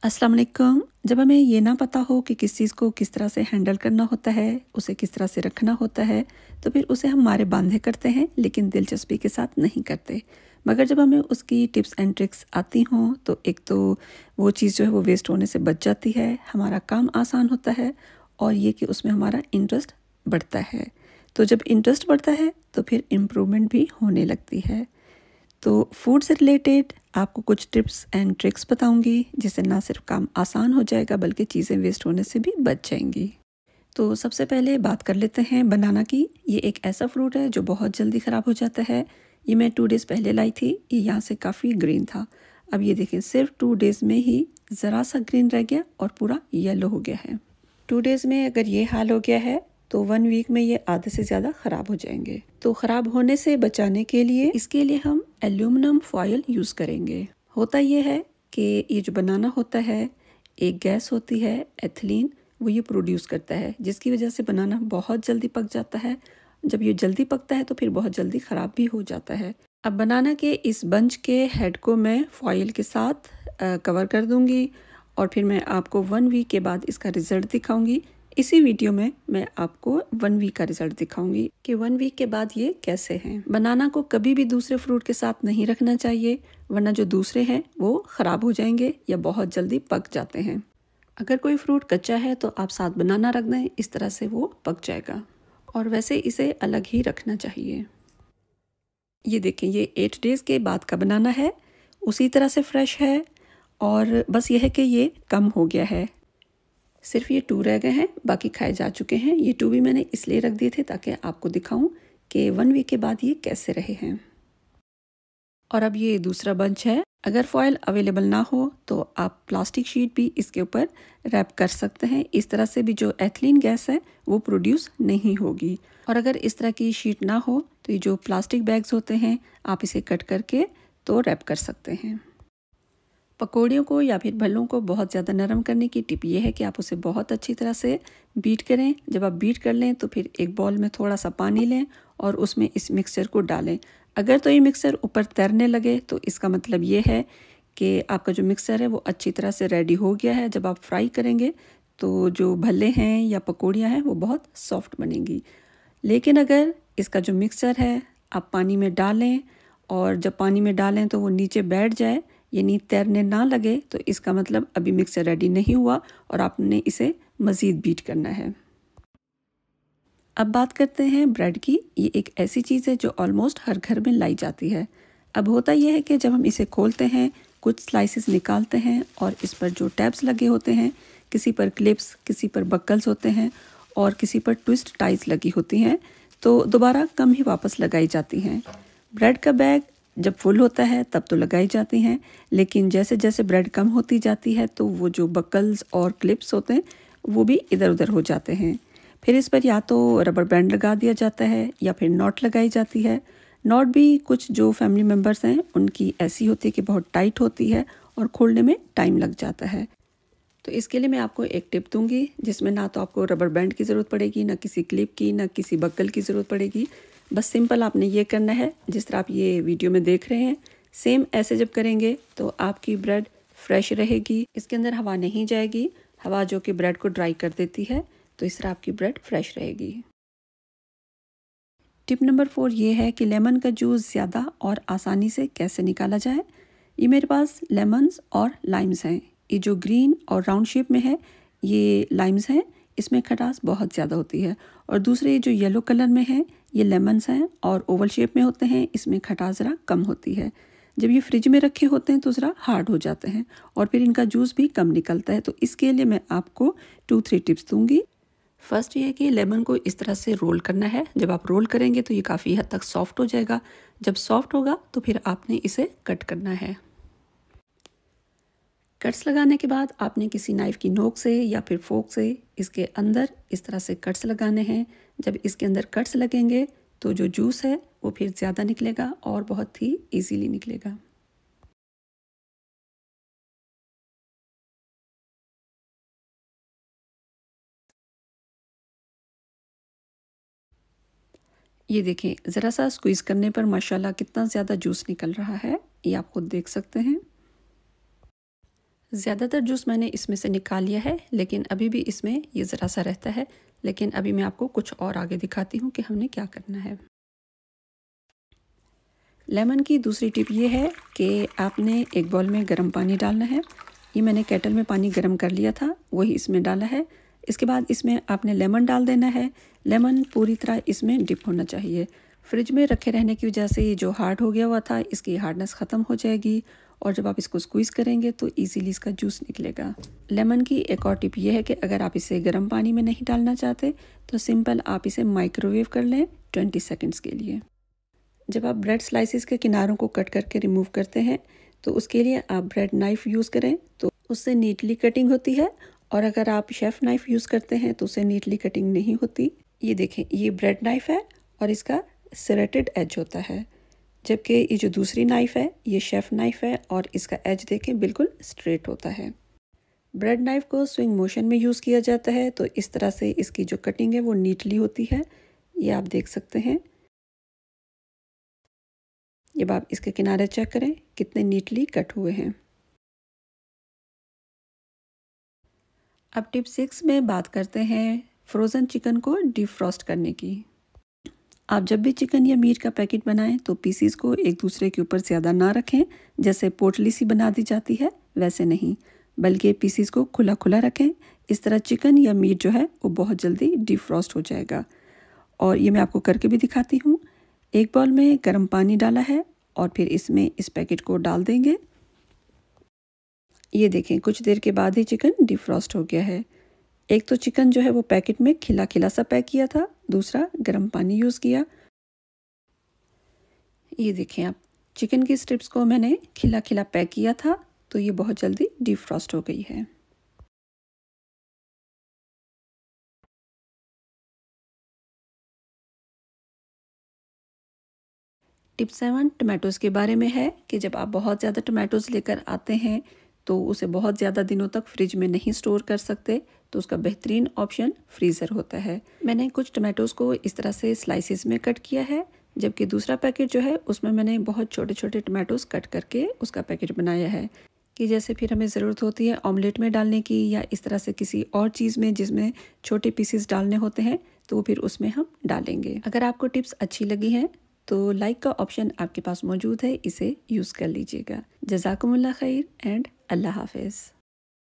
अस्सलाम वालेकुम। जब हमें ये ना पता हो कि किस चीज़ को किस तरह से हैंडल करना होता है, उसे किस तरह से रखना होता है, तो फिर उसे हम मारे बांधे करते हैं, लेकिन दिलचस्पी के साथ नहीं करते। मगर जब हमें उसकी टिप्स एंड ट्रिक्स आती हों, तो एक तो वो चीज़ जो है वो वेस्ट होने से बच जाती है, हमारा काम आसान होता है और ये कि उसमें हमारा इंटरेस्ट बढ़ता है। तो जब इंटरेस्ट बढ़ता है, तो फिर इम्प्रूवमेंट भी होने लगती है। तो फूड से रिलेटेड आपको कुछ टिप्स एंड ट्रिक्स बताऊंगी, जिससे ना सिर्फ काम आसान हो जाएगा बल्कि चीज़ें वेस्ट होने से भी बच जाएंगी। तो सबसे पहले बात कर लेते हैं बनाना की। ये एक ऐसा फ्रूट है जो बहुत जल्दी ख़राब हो जाता है। ये मैं 2 डेज़ पहले लाई थी। ये यहाँ से काफ़ी ग्रीन था। अब ये देखें, सिर्फ 2 डेज़ में ही ज़रा सा ग्रीन रह गया और पूरा येलो हो गया है। 2 डेज़ में अगर ये हाल हो गया है तो 1 वीक में ये आधे से ज़्यादा ख़राब हो जाएंगे। तो ख़राब होने से बचाने के लिए इसके लिए हम एल्यूमिनियम फॉयल यूज़ करेंगे। होता ये है कि ये जो बनाना होता है, एक गैस होती है एथिलीन, वो ये प्रोड्यूस करता है, जिसकी वजह से बनाना बहुत जल्दी पक जाता है। जब ये जल्दी पकता है तो फिर बहुत जल्दी ख़राब भी हो जाता है। अब बनाना के इस बंच के हेड को मैं फॉयल के साथ कवर कर दूंगी और फिर मैं आपको 1 वीक के बाद इसका रिज़ल्ट दिखाऊंगी। इसी वीडियो में मैं आपको 1 वीक का रिजल्ट दिखाऊंगी कि 1 वीक के बाद ये कैसे हैं। बनाना को कभी भी दूसरे फ्रूट के साथ नहीं रखना चाहिए, वरना जो दूसरे हैं वो ख़राब हो जाएंगे या बहुत जल्दी पक जाते हैं। अगर कोई फ्रूट कच्चा है तो आप साथ बनाना रख दें, इस तरह से वो पक जाएगा। और वैसे इसे अलग ही रखना चाहिए। ये देखें, ये 8 डेज़ के बाद का बनाना है, उसी तरह से फ्रेश है और बस ये है कि ये कम हो गया है। सिर्फ ये 2 रह गए हैं, बाकी खाए जा चुके हैं। ये 2 भी मैंने इसलिए रख दिए थे ताकि आपको दिखाऊं कि 1 वीक के बाद ये कैसे रहे हैं। और अब ये दूसरा बंच है। अगर फॉयल अवेलेबल ना हो तो आप प्लास्टिक शीट भी इसके ऊपर रैप कर सकते हैं। इस तरह से भी जो एथिलीन गैस है वो प्रोड्यूस नहीं होगी। और अगर इस तरह की शीट ना हो तो ये जो प्लास्टिक बैग्स होते हैं, आप इसे कट करके तो रैप कर सकते हैं। पकौड़ियों को या फिर भल्लों को बहुत ज़्यादा नरम करने की टिप ये है कि आप उसे बहुत अच्छी तरह से बीट करें। जब आप बीट कर लें तो फिर एक बॉल में थोड़ा सा पानी लें और उसमें इस मिक्सचर को डालें। अगर तो ये मिक्सचर ऊपर तैरने लगे तो इसका मतलब ये है कि आपका जो मिक्सचर है वो अच्छी तरह से रेडी हो गया है। जब आप फ्राई करेंगे तो जो भल्ले हैं या पकौड़ियाँ हैं वो बहुत सॉफ्ट बनेंगी। लेकिन अगर इसका जो मिक्सचर है आप पानी में डालें और जब पानी में डालें तो वो नीचे बैठ जाए, यानी तैरने ना लगे, तो इसका मतलब अभी मिक्सचर रेडी नहीं हुआ और आपने इसे मज़ीद बीट करना है। अब बात करते हैं ब्रेड की। ये एक ऐसी चीज़ है जो ऑलमोस्ट हर घर में लाई जाती है। अब होता यह है कि जब हम इसे खोलते हैं, कुछ स्लाइसेस निकालते हैं और इस पर जो टैब्स लगे होते हैं, किसी पर क्लिप्स, किसी पर बक्कल्स होते हैं और किसी पर ट्विस्ट टाइज लगी होती हैं, तो दोबारा कम ही वापस लगाई जाती हैं। ब्रेड का बैग जब फुल होता है तब तो लगाई जाती हैं, लेकिन जैसे जैसे ब्रेड कम होती जाती है तो वो जो बकल्स और क्लिप्स होते हैं वो भी इधर उधर हो जाते हैं। फिर इस पर या तो रबर बैंड लगा दिया जाता है या फिर नॉट लगाई जाती है। नॉट भी कुछ जो फैमिली मेम्बर्स हैं उनकी ऐसी होती है कि बहुत टाइट होती है और खोलने में टाइम लग जाता है। तो इसके लिए मैं आपको एक टिप दूंगी, जिसमें ना तो आपको रबर बैंड की ज़रूरत पड़ेगी, ना किसी क्लिप की, ना किसी बक्कल की ज़रूरत पड़ेगी। बस सिंपल आपने ये करना है, जिस तरह आप ये वीडियो में देख रहे हैं, सेम ऐसे जब करेंगे तो आपकी ब्रेड फ्रेश रहेगी। इसके अंदर हवा नहीं जाएगी, हवा जो कि ब्रेड को ड्राई कर देती है, तो इस तरह आपकी ब्रेड फ्रेश रहेगी। टिप नंबर 4 ये है कि लेमन का जूस ज़्यादा और आसानी से कैसे निकाला जाए। ये मेरे पास लेमन्स और लाइम्स हैं। ये जो ग्रीन और राउंड शेप में है ये लाइम्स हैं, इसमें खटास बहुत ज़्यादा होती है। और दूसरे जो येलो कलर में है ये लेमन्स हैं और ओवल शेप में होते हैं, इसमें खटास ज़रा कम होती है। जब ये फ्रिज में रखे होते हैं तो ज़रा हार्ड हो जाते हैं और फिर इनका जूस भी कम निकलता है। तो इसके लिए मैं आपको 2-3 टिप्स दूंगी। फर्स्ट ये है कि लेमन को इस तरह से रोल करना है। जब आप रोल करेंगे तो ये काफ़ी हद तक सॉफ्ट हो जाएगा। जब सॉफ्ट होगा तो फिर आपने इसे कट करना है। कट्स लगाने के बाद आपने किसी नाइफ़ की नोक से या फिर फोक से इसके अंदर इस तरह से कट्स लगाने हैं। जब इसके अंदर कट्स लगेंगे तो जो जूस है वो फिर ज़्यादा निकलेगा और बहुत ही इजीली निकलेगा। ये देखें, ज़रा सा स्क्वीज़ करने पर माशाल्लाह कितना ज़्यादा जूस निकल रहा है, ये आप खुद देख सकते हैं। ज़्यादातर जूस मैंने इसमें से निकाल लिया है, लेकिन अभी भी इसमें ये ज़रा सा रहता है। लेकिन अभी मैं आपको कुछ और आगे दिखाती हूँ कि हमने क्या करना है। लेमन की दूसरी टिप ये है कि आपने एक बाउल में गर्म पानी डालना है। ये मैंने केटल में पानी गर्म कर लिया था, वही इसमें डाला है। इसके बाद इसमें आपने लेमन डाल देना है। लेमन पूरी तरह इसमें डिप होना चाहिए। फ्रिज में रखे रहने की वजह से ये जो हार्ड हो गया हुआ था, इसकी हार्डनेस ख़त्म हो जाएगी और जब आप इसको स्क्वीज़ करेंगे तो इजीली इसका जूस निकलेगा। लेमन की एक और टिप ये है कि अगर आप इसे गर्म पानी में नहीं डालना चाहते तो सिंपल आप इसे माइक्रोवेव कर लें 20 सेकंड्स के लिए। जब आप ब्रेड स्लाइसिस के किनारों को कट करके रिमूव करते हैं तो उसके लिए आप ब्रेड नाइफ़ यूज़ करें तो उससे नीटली कटिंग होती है, और अगर आप शेफ़ नाइफ़ यूज़ करते हैं तो उससे नीटली कटिंग नहीं होती। ये देखें, ये ब्रेड नाइफ़ है और इसका सेरेटेड एज होता है, जबकि ये जो दूसरी नाइफ़ है ये शेफ़ नाइफ़ है और इसका एज देखें बिल्कुल स्ट्रेट होता है। ब्रेड नाइफ़ को स्विंग मोशन में यूज़ किया जाता है तो इस तरह से इसकी जो कटिंग है वो नीटली होती है, ये आप देख सकते हैं। जब आप इसके किनारे चेक करें कितने नीटली कट हुए हैं। अब टिप 6 में बात करते हैं फ्रोज़न चिकन को डिफ्रॉस्ट करने की। आप जब भी चिकन या मीट का पैकेट बनाएं तो पीसीस को एक दूसरे के ऊपर ज़्यादा ना रखें, जैसे पोटली सी बना दी जाती है वैसे नहीं, बल्कि पीसीस को खुला खुला रखें। इस तरह चिकन या मीट जो है वो बहुत जल्दी डिफ्रॉस्ट हो जाएगा। और ये मैं आपको करके भी दिखाती हूँ। एक बाउल में गर्म पानी डाला है और फिर इसमें इस पैकेट को डाल देंगे। ये देखें, कुछ देर के बाद ही चिकन डिफ्रॉस्ट हो गया है। एक तो चिकन जो है वो पैकेट में खिला खिला सा पैक किया था, दूसरा गर्म पानी यूज़ किया। ये देखें आप, चिकन की स्ट्रिप्स को मैंने खिला खिला पैक किया था तो ये बहुत जल्दी डिफ्रॉस्ट हो गई है। टिप 7 टमाटोज़ के बारे में है कि जब आप बहुत ज़्यादा टमाटोज़ लेकर आते हैं तो उसे बहुत ज़्यादा दिनों तक फ्रिज में नहीं स्टोर कर सकते, तो उसका बेहतरीन ऑप्शन फ्रीज़र होता है। मैंने कुछ टमाटोज़ को इस तरह से स्लाइसिस में कट किया है, जबकि दूसरा पैकेट जो है उसमें मैंने बहुत छोटे छोटे टमाटोज़ कट करके उसका पैकेट बनाया है कि जैसे फिर हमें ज़रूरत होती है ऑमलेट में डालने की या इस तरह से किसी और चीज़ में जिसमें छोटे पीसेस डालने होते हैं तो फिर उसमें हम डालेंगे। अगर आपको टिप्स अच्छी लगी हैं तो लाइक का ऑप्शन आपके पास मौजूद है, इसे यूज़ कर लीजिएगा। जज़ाकुमुल्लाह खैर एंड अल्लाह हाफ़िज़।